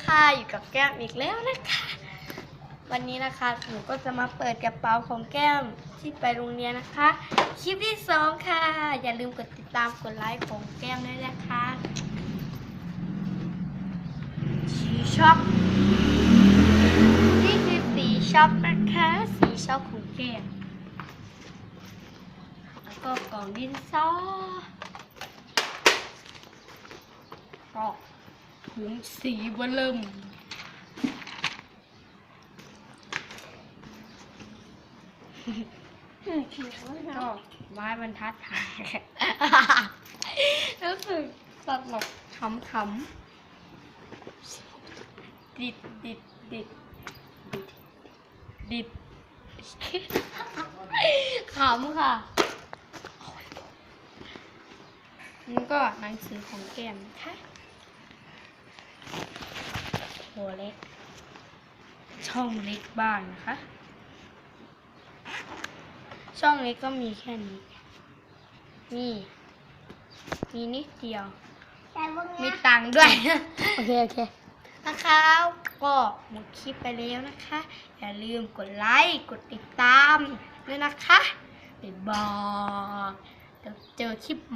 ค่ะอยู่กับแก้มอีกแล้วนะคะวันนี้นะคะหนูก็จะมาเปิดกระเป๋าของแก้มที่ไปโรงเรียนนะคะคลิปที่2ค่ะอย่าลืมกดติดตามกดไลค์ของแก้มด้วยนะคะสีช็อปนี่คือสีช็อปนะคะสีช็อปของแก้มแล้วก็กล่องดินสอก็ถุงสีเบลิ่มก็ไม้บรรทัดถ่ายรู้สึกตลกขำดิดขำค่ะนี่ก็หนังสือของแก้มนะคะโหเล็กช่องเล็กบ้างนะคะช่องเล็กก็มีแค่นี้มีนิดเดียวมีตังค์ด้วย โอเคนะคะก็หมดคลิปไปแล้วนะคะอย่าลืมกดไลค์กดติดตามด้วยนะคะบ๊ายบายเดี๋ยวเจอคลิปใหม่